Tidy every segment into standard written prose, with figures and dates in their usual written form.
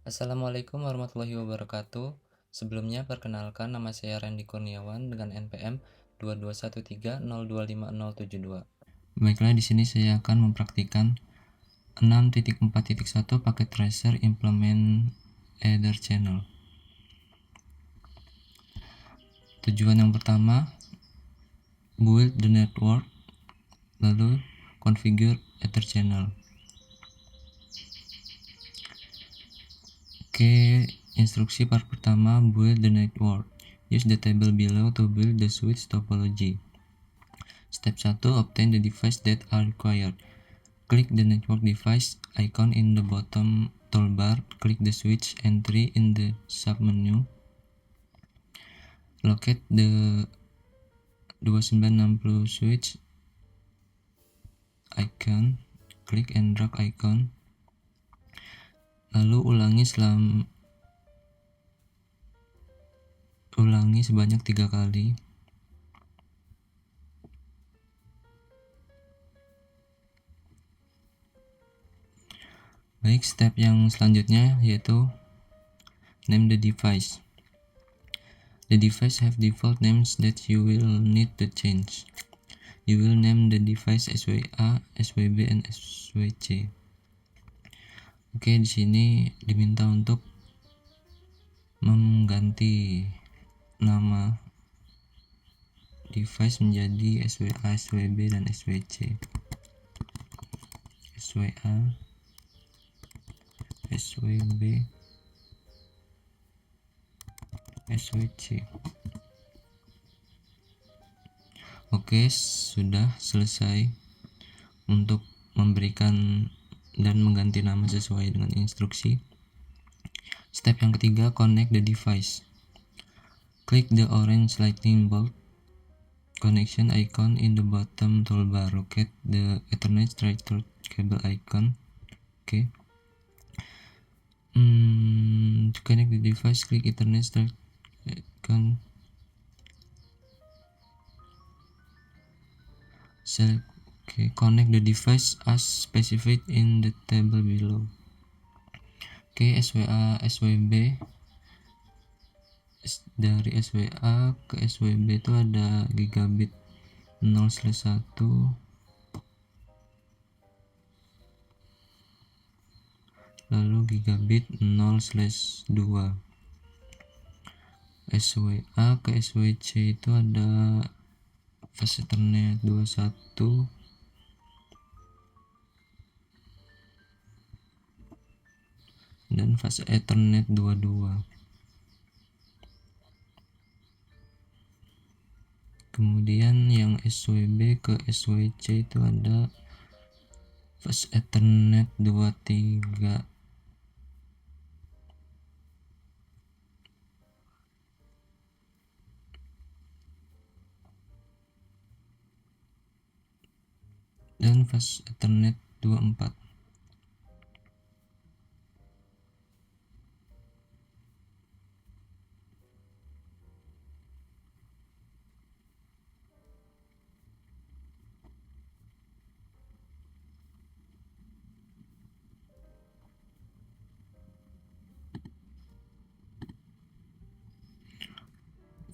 Assalamualaikum warahmatullahi wabarakatuh. Sebelumnya perkenalkan, nama saya Randy Kurniawan dengan NPM 2213025072. Baiklah, di sini saya akan mempraktikkan 6.4.1 paket tracer implement Ether channel. Tujuan yang pertama, build the network, lalu configure Ether channel. Oke, instruksi part pertama, build the network. Use the table below to build the switch topology. Step 1, obtain the device that are required. Click the network device icon in the bottom toolbar. Click the switch entry in the submenu. Locate the 2960 switch icon. Click and drag icon. Lalu ulangi sebanyak 3 kali. Baik, step yang selanjutnya yaitu name the device. The device have default names that you will need to change. You will name the device SWA, SWB, and SWC. Oke, di sini diminta untuk mengganti nama device menjadi SWA, SWB, dan SWC. SWA, SWB, SWC. Oke, sudah selesai untuk memberikan dan mengganti nama sesuai dengan instruksi. Step yang ketiga, connect the device. Click the orange lightning bolt connection icon in the bottom toolbar. Locate the Ethernet straight through cable icon. Okay. To connect the device, click Ethernet straight icon. Select. Okay. Connect the device as specified in the table below. Oke, SWA, SWB. Dari SWA ke SWB itu ada gigabit 0/1, lalu gigabit 0/2. SWA ke SWC itu ada fast Ethernet 21 dan fast Ethernet 22. Kemudian yang SWB ke SWC itu ada fast Ethernet 23 dan fast Ethernet 24.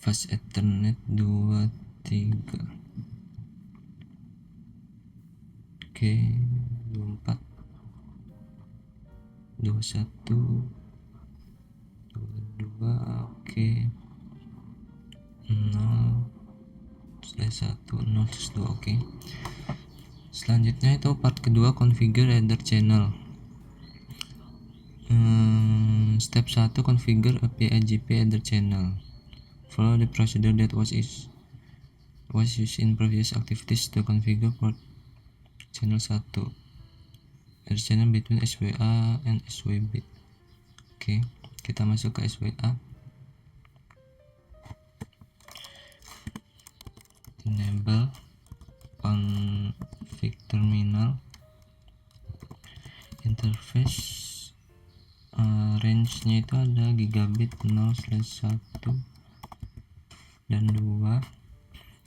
Fast Ethernet 23. Oke, 24, 21, 22. Oke, 0/1, 0/2. Oke. Selanjutnya itu part kedua, configure Ether channel. Step 1, configure a PIGP Ether channel. Follow the procedure that was used in previous activities to configure port channel 1. Ether channel between SWA and SWB. Oke, kita masuk ke SWA. Enable config terminal. Interface range-nya itu ada gigabit 0/1 dan 2.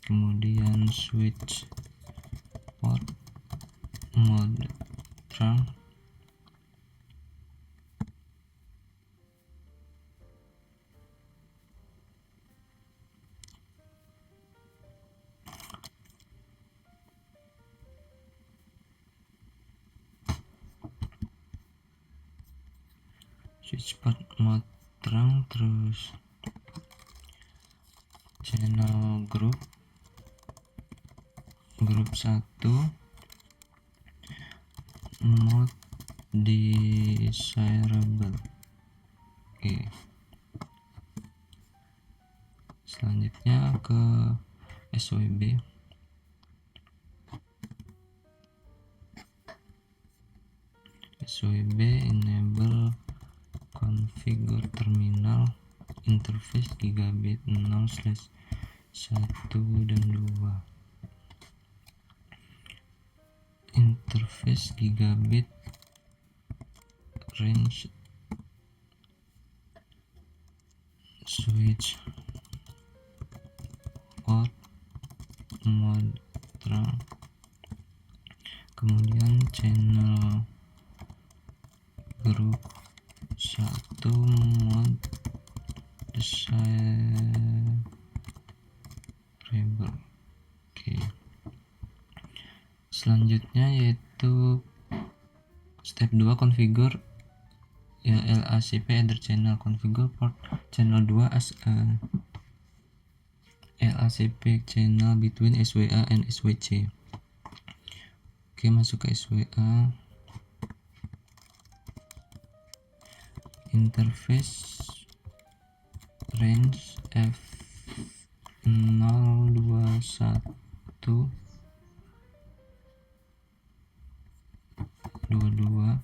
Kemudian switch port mode trunk, switch port mode terang, terus channel group 1 mode desirable. Oke, selanjutnya ke SWB. Enable configure terminal interface gigabit 0/1 dan 2. Interface gigabit range switch port mode terang, kemudian channel group 1 mode desirable. Oke. Selanjutnya yaitu step 2, configure ya LACP header channel, configure port channel 2 as a LACP channel between SWA and SWC. Oke, masuk ke SWA. Interface range F021 22,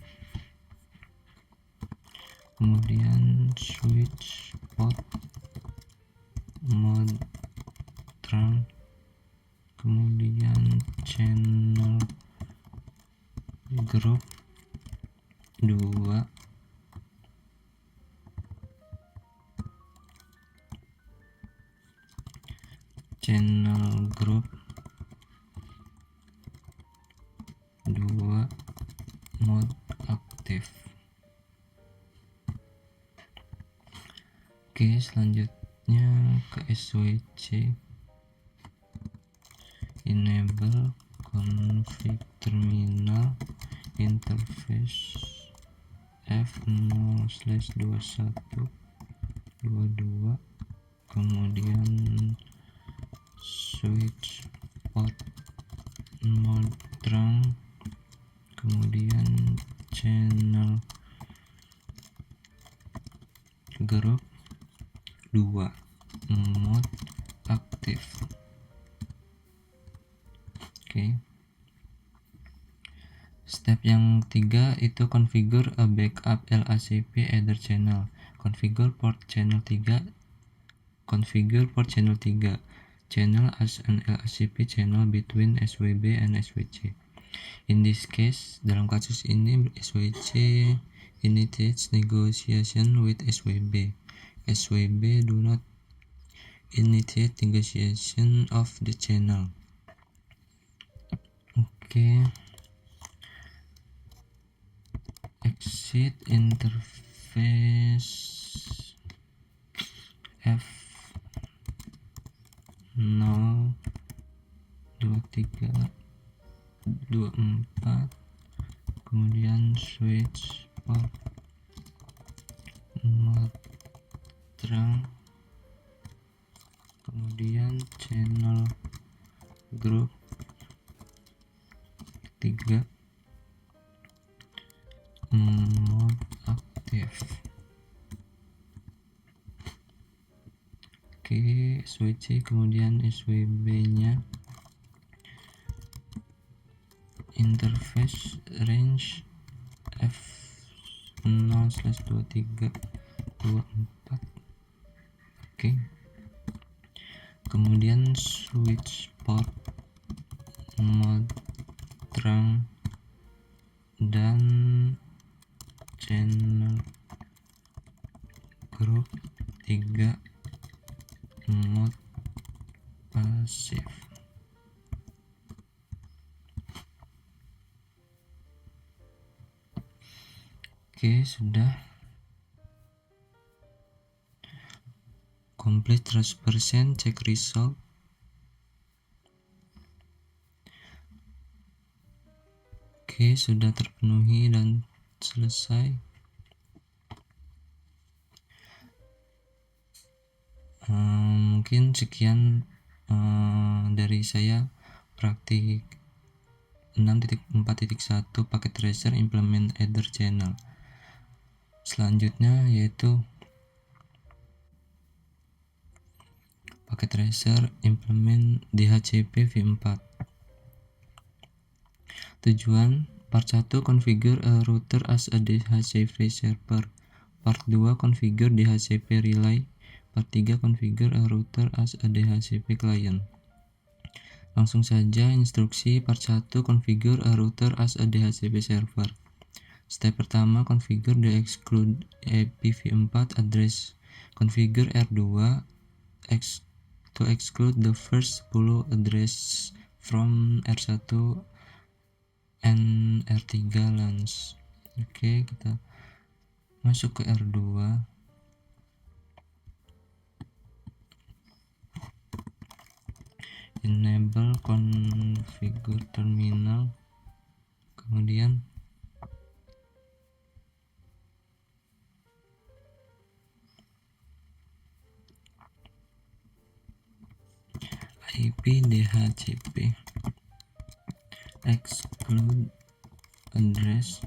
kemudian switch port mode terang, kemudian channel group 2, channel group 2 mode aktif. Oke, selanjutnya ke SWC. Enable config terminal interface F0/2122, kemudian switch port mode terang, kemudian channel group 2 mode aktif. Oke. Step yang 3 itu configure a backup LACP header channel. Configure port channel 3 channel as an LACP channel between SWB and SWC. In this case, dalam kasus ini SWC initiates negotiation with SWB. SWB do not initiate negotiation of the channel. Oke. Exit interface F02324, kemudian switch port mode terang, kemudian channel group 3 mode aktif. Oke, SWC kemudian SWB nya interface range F0/2324. Oke, kemudian switch port mode terang dan channel group 3 mode pasif. Oke, sudah complete 100%. Cek result. Oke, sudah terpenuhi dan selesai. Mungkin sekian dari saya praktik 6.4.1 paket tracer implement header channel. Selanjutnya yaitu paket tracer implement DHCP v4. Tujuan part 1 configure a router as a DHCP server. Part 2 configure DHCP relay. Part 3 configure a router as a DHCP client. Langsung saja instruksi part 1 configure a router as a DHCP server. Step pertama, configure the exclude IPv4 address. Configure R2 to exclude the first 10 address from R1 and R3 LANs. Oke, kita masuk ke R2. Enable configure terminal. Kemudian IP DHCP exclude address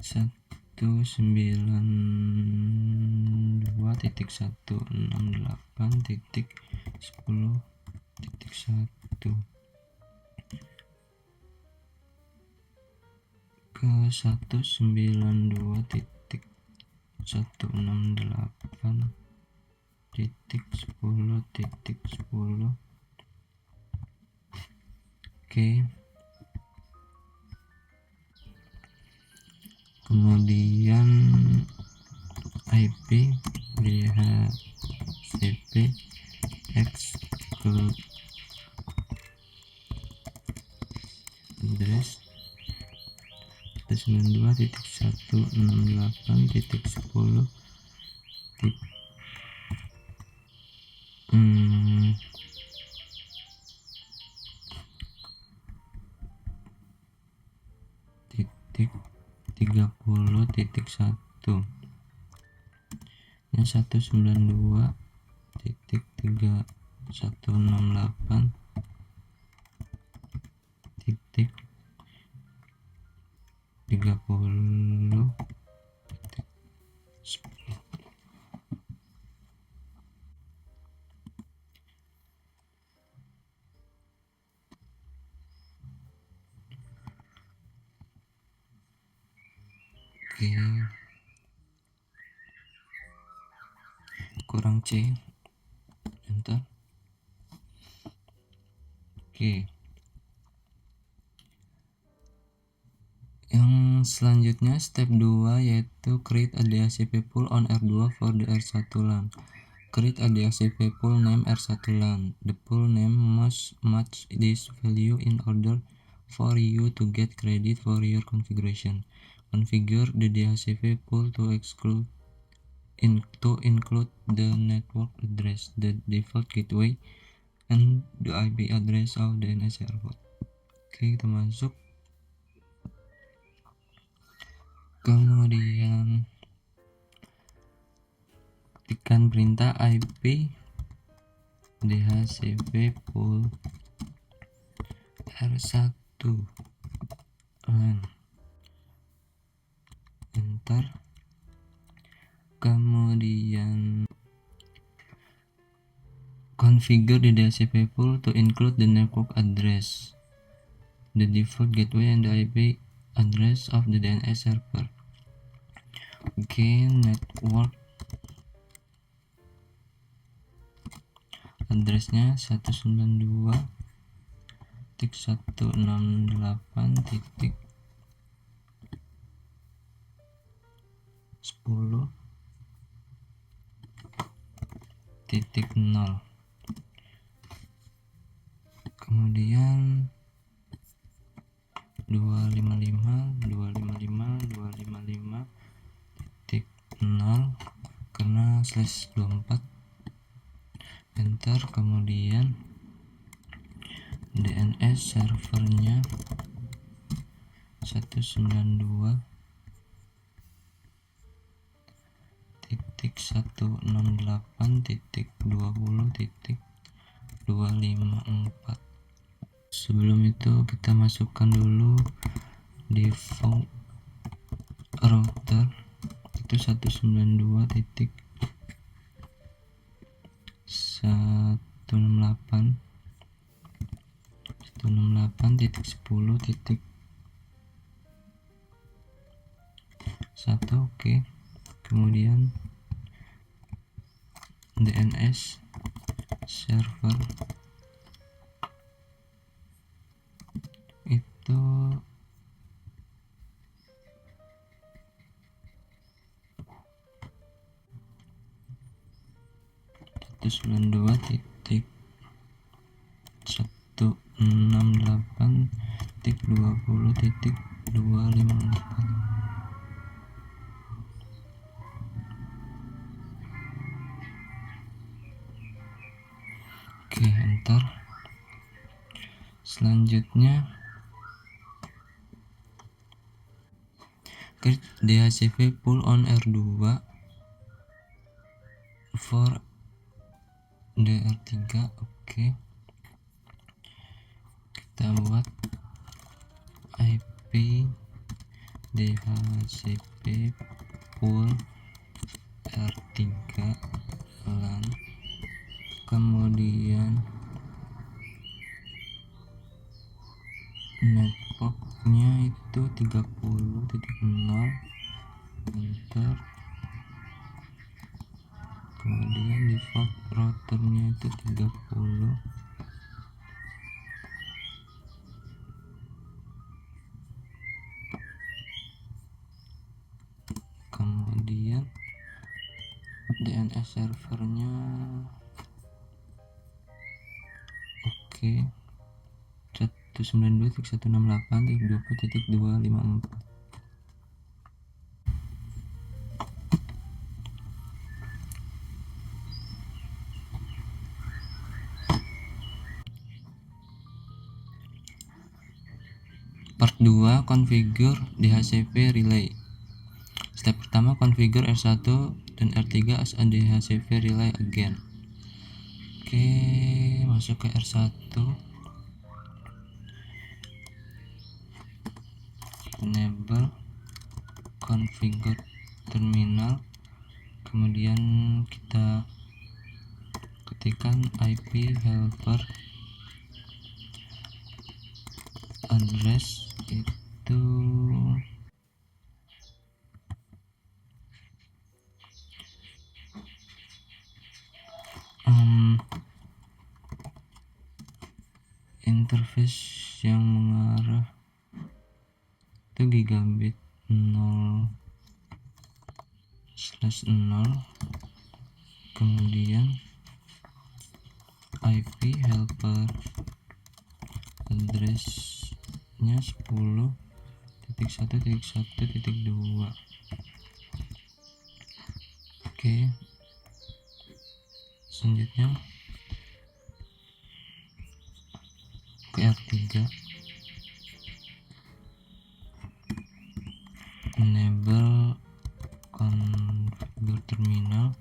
192.168.10.1 ke 192.168.10.10. Oke. Kemudian IP DHCP exclude address 192.168.10. Titik 30.1 yang 192.3168 titik 30. Oke, kurang C, enter. Oke, yang selanjutnya step 2 yaitu create a DHCP pool on R2 for the R1 LAN. Create a DHCP pool name R1 LAN. The pool name must match this value in order for you to get credit for your configuration. Configure the DHCP pool to include the network address, the default gateway, and the IP address of the DNS server. Oke, kita masuk. Kemudian ketikkan perintah IP DHCP pool R1 LAN, enter. Kemudian configure the DHCP pool to include the network address, the default gateway, and the IP address of the DNS server. Oke, network addressnya 192.168.10.0. Kemudian 255.255.255.0 karena /24, enter. Kemudian DNS servernya 192.168.10.0. 192.168.20.254. Sebelum itu kita masukkan dulu default router itu 192.168.10.1. Oke. Kemudian DNS server itu 192.168.20.254. Oke, enter. Selanjutnya create DHCP pull on R2 for DR3. Oke, kita buat IP DHCP pull R3 LAN, kemudian networknya itu 30.0, enter. Kemudian default routernya itu 30. Kemudian DNS servernya oke, 192.168.20.254. Part 2, configure DHCP relay. Step pertama, configure R1 dan R3 as a DHCP relay again. Oke, masuk ke R1, enable configure terminal, kemudian kita ketikkan IP helper address itu interface yang mengarah itu gigabit 0/0, kemudian IP helper addressnya 10.1.1.2. Oke, selanjutnya ke R3, enable configure terminal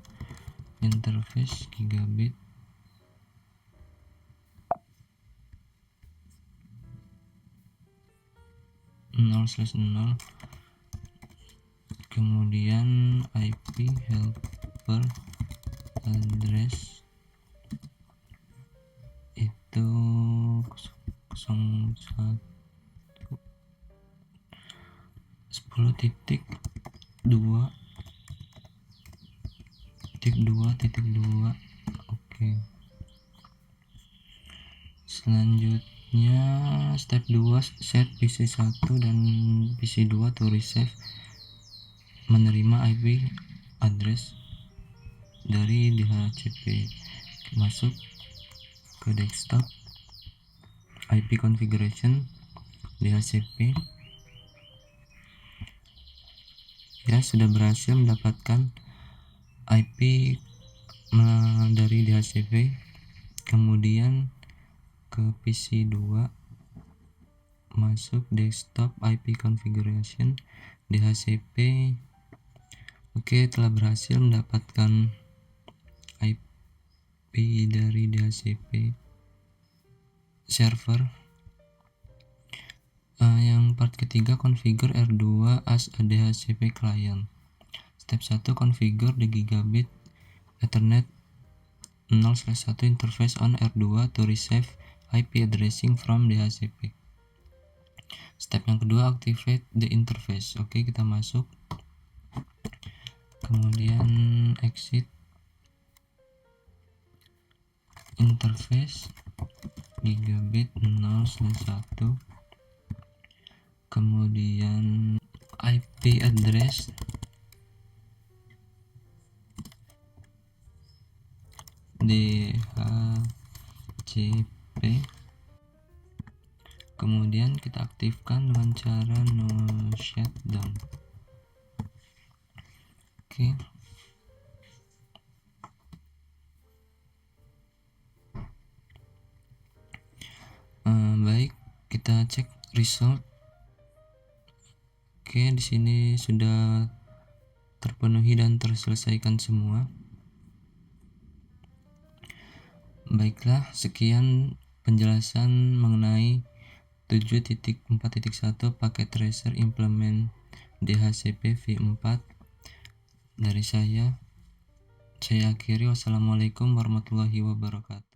interface gigabit 0/0, kemudian IP helper address itu 10.2.2.2. Oke. Selanjutnya step 2, set PC1 dan PC2 to receive, menerima IP address dari DHCP. Masuk ke desktop, IP configuration DHCP. Ya, sudah berhasil mendapatkan IP dari DHCP. Kemudian ke PC2, masuk desktop IP configuration DHCP, Oke, telah berhasil mendapatkan IP dari DHCP server. Yang part ketiga, configure R2 as a DHCP client. Step 1, configure the gigabit Ethernet 0/1 interface on R2 to receive IP addressing from DHCP. Step yang kedua, activate the interface. Oke, kita masuk, kemudian exit interface gigabit 0/1, kemudian IP address DHCP, kemudian kita aktifkan dengan cara no shutdown. Oke. Baik, kita cek result. Oke, di sini sudah terpenuhi dan terselesaikan semua. Baiklah, sekian penjelasan mengenai 7.4.1 paket tracer implement DHCP v4 dari saya. Saya akhiri. Wassalamualaikum warahmatullahi wabarakatuh.